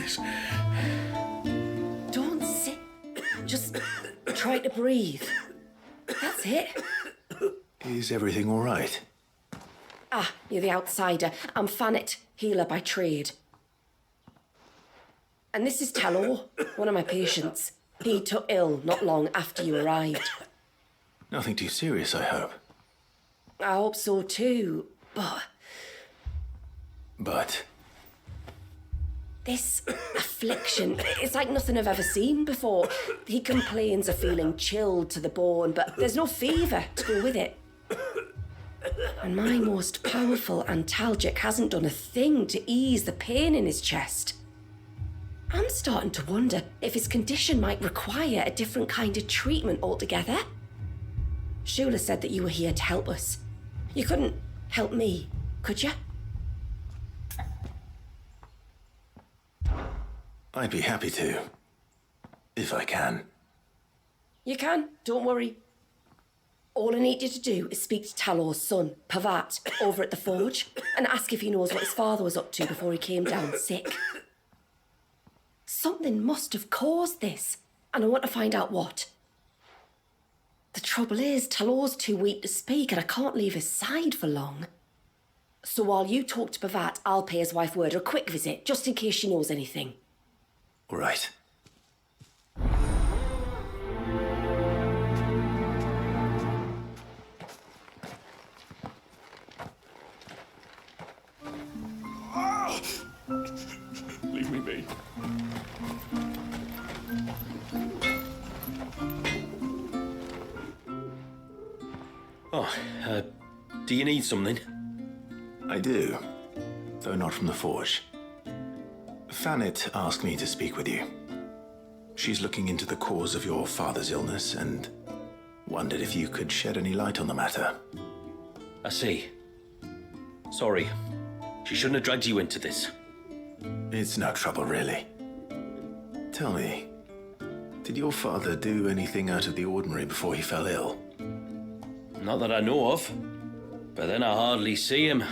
please. Don't sit. Just try to breathe. That's it. Is everything all right? Ah, you're the outsider. I'm Fantasy, healer by trade. And this is Talor, one of my patients. He took ill not long after you arrived. Nothing too serious, I hope. I hope so too, but... But? This affliction, it's like nothing I've ever seen before. He complains of feeling chilled to the bone, but there's no fever to go with it. And my most powerful antalgic hasn't done a thing to ease the pain in his chest. I'm starting to wonder if his condition might require a different kind of treatment altogether. Shula said that you were here to help us. You couldn't help me, could you? I'd be happy to. If I can. You can, don't worry. All I need you to do is speak to Talor's son, Pavat, over at the forge, and ask if he knows what his father was up to before he came down sick. Something must have caused this, and I want to find out what. The trouble is, Talor's too weak to speak, and I can't leave his side for long. So while you talk to Pavat, I'll pay his wife word a quick visit, just in case she knows anything. All right. Leave me be. Oh, do you need something? I do, though not from the forge. Fantasy asked me to speak with you. She's looking into the cause of your father's illness and wondered if you could shed any light on the matter. I see. Sorry. She shouldn't have dragged you into this. It's no trouble, really. Tell me, did your father do anything out of the ordinary before he fell ill? Not that I know of. But then I hardly see him.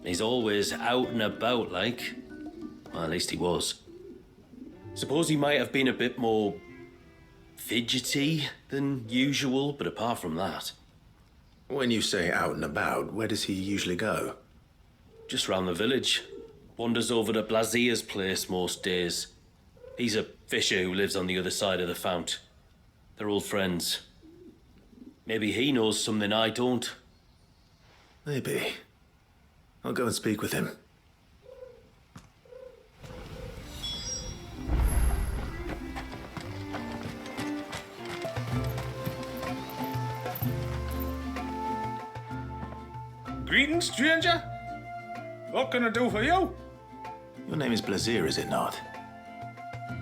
He's always out and about, like. Well, at least he was. Suppose he might have been a bit more fidgety than usual, but apart from that... When you say out and about, where does he usually go? Just round the village. Wanders over to Blazier's place most days. He's a fisher who lives on the other side of the fount. They're old friends. Maybe he knows something I don't. Maybe. I'll go and speak with him. Greetings, stranger. What can I do for you? Your name is Blazier, is it not?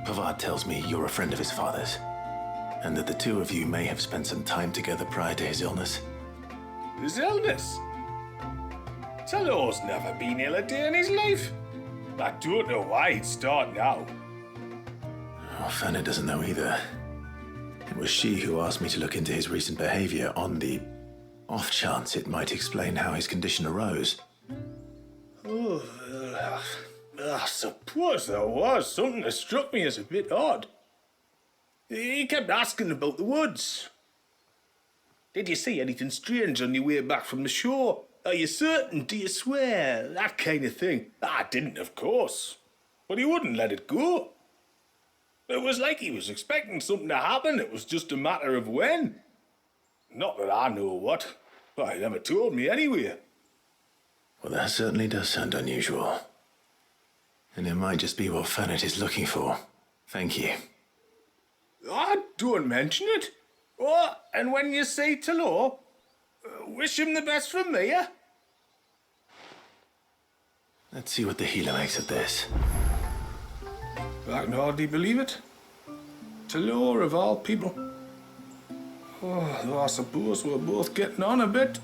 Pavad tells me you're a friend of his father's, and that the two of you may have spent some time together prior to his illness. His illness? Talor's never been ill a day in his life. I don't know why he'd start now. Oh, Fanny doesn't know either. It was she who asked me to look into his recent behavior on the off chance it might explain how his condition arose. Oh, I suppose there was something that struck me as a bit odd. He kept asking about the woods. Did you see anything strange on your way back from the shore? Are you certain? Do you swear? That kind of thing. I didn't, of course. But he wouldn't let it go. It was like he was expecting something to happen. It was just a matter of when. Not that I know what. But he never told me anyway. Well, that certainly does sound unusual. And it might just be what Fanny is looking for. Thank you. Oh, don't mention it. Oh, and when you say Talor, wish him the best from me, eh? Let's see what the healer makes of this. I can hardly believe it. Talor of all people. Oh, though I suppose we're both getting on a bit.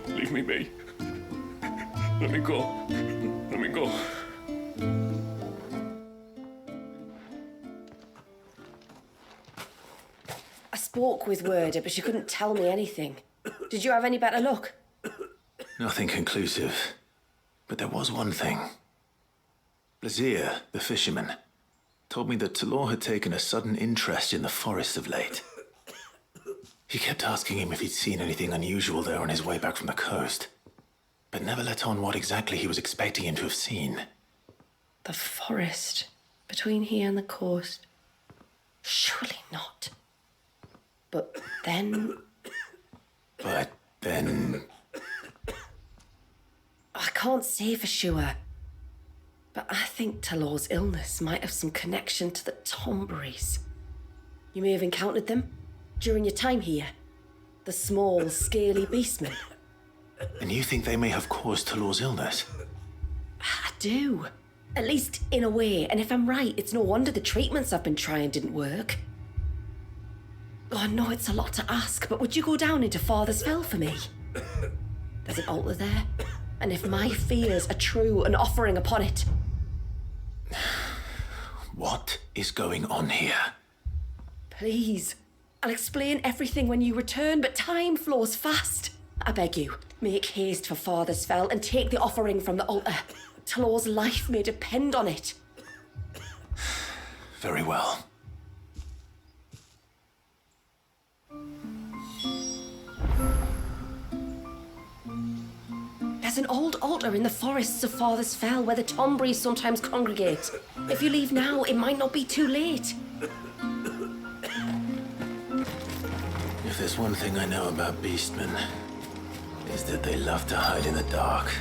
Leave me be. Let me go. Let me go. I spoke with Werder, but she couldn't tell me anything. Did you have any better luck? Nothing conclusive. But there was one thing. Blazir, the fisherman, told me that Talor had taken a sudden interest in the forest of late. He kept asking him if he'd seen anything unusual there on his way back from the coast, but never let on what exactly he was expecting him to have seen. The forest between here and the coast? Surely not. But then... I can't say for sure. But I think Talor's illness might have some connection to the Tomberries. You may have encountered them during your time here. The small, scaly beastmen. And you think they may have caused Talor's illness? I do. At least in a way. And if I'm right, it's no wonder the treatments I've been trying didn't work. Oh, I know it's a lot to ask, but would you go down into Father's Fell for me? There's an altar there. And if my fears are true, an offering upon it. What is going on here? Please. I'll explain everything when you return, but time flows fast. I beg you, make haste for Father's Fell and take the offering from the altar. Talor's life may depend on it. Very well. There's an old altar in the forests of Father's Fell where the Tomberries sometimes congregate. If you leave now, it might not be too late. If there's one thing I know about beastmen, is that they love to hide in the dark.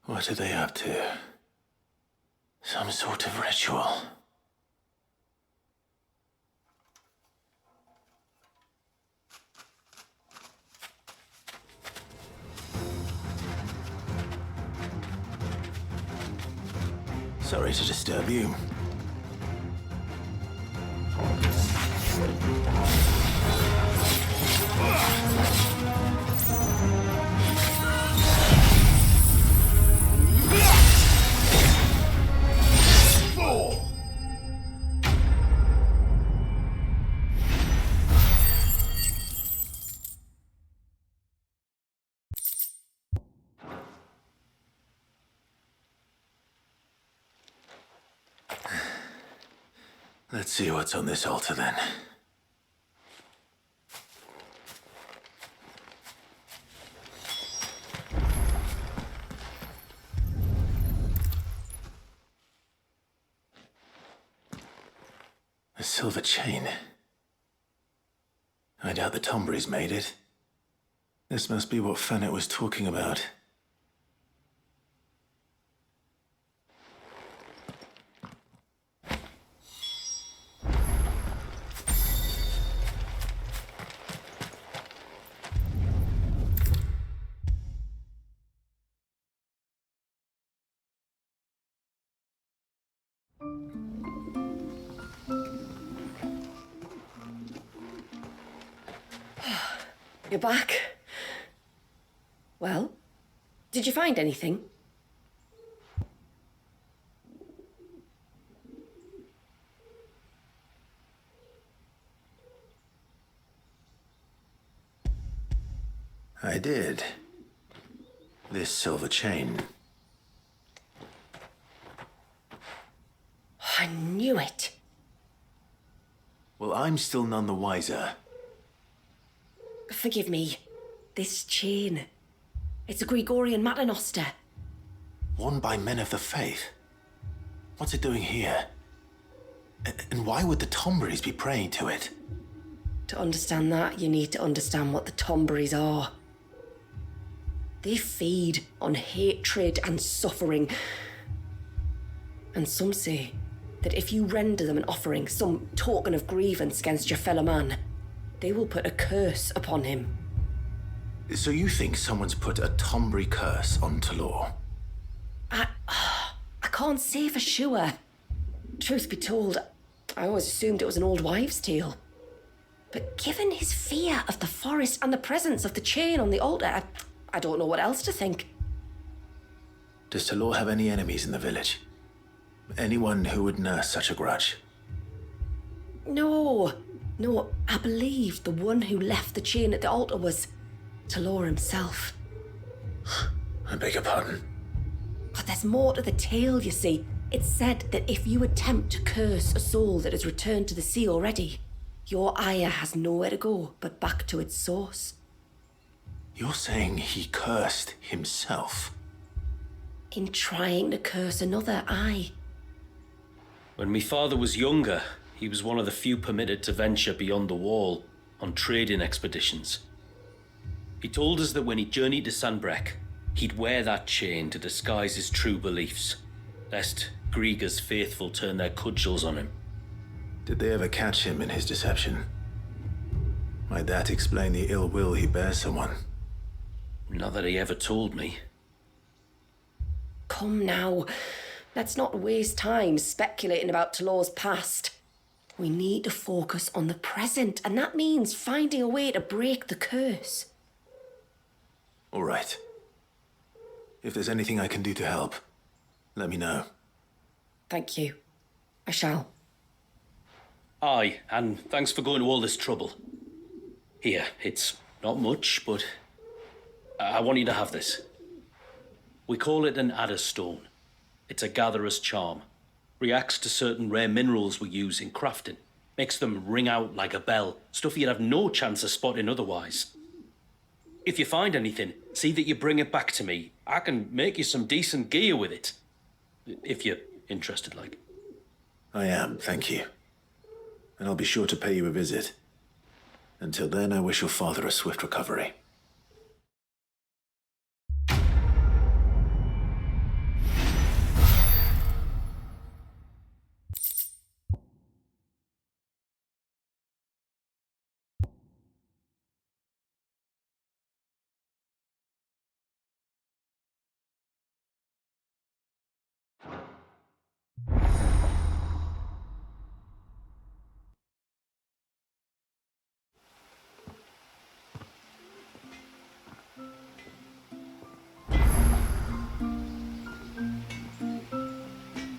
What are they up to? Some sort of ritual. Sorry to disturb you. Let's see what's on this altar then. A silver chain. I doubt the Tomberries made it. This must be what Fannet was talking about. You're back. Well, did you find anything? I did. This silver chain. I knew it. Well, I'm still none the wiser. Forgive me. This chain. It's a Gregorian Maternoster. Worn by men of the faith. What's it doing here? And why would the Tomberries be praying to it? To understand that, you need to understand what the Tomberries are. They feed on hatred and suffering. And some say that if you render them an offering, some token of grievance against your fellow man, they will put a curse upon him. So you think someone's put a Tomberry curse on Talor? I can't say for sure. Truth be told, I always assumed it was an old wives' tale. But given his fear of the forest and the presence of the chain on the altar, I don't know what else to think. Does Talor have any enemies in the village? Anyone who would nurse such a grudge? No, I believe the one who left the chain at the altar was Talor himself. I beg your pardon. But there's more to the tale, you see. It's said that if you attempt to curse a soul that has returned to the sea already, your ire has nowhere to go but back to its source. You're saying he cursed himself? In trying to curse another, aye. When me father was younger, he was one of the few permitted to venture beyond the wall on trading expeditions. He told us that when he journeyed to Sanbreque, he'd wear that chain to disguise his true beliefs, lest Griega's faithful turn their cudgels on him. Did they ever catch him in his deception? Might that explain the ill will he bears someone? Not that he ever told me. Come now, let's not waste time speculating about Talor's past. We need to focus on the present, and that means finding a way to break the curse. All right. If there's anything I can do to help, let me know. Thank you. I shall. Aye, and thanks for going to all this trouble. Here, it's not much, but I want you to have this. We call it an adder stone. It's a gatherer's charm. Reacts to certain rare minerals we use in crafting. Makes them ring out like a bell, stuff you'd have no chance of spotting otherwise. If you find anything, see that you bring it back to me. I can make you some decent gear with it. If you're interested, like. I am, thank you. And I'll be sure to pay you a visit. Until then, I wish your father a swift recovery.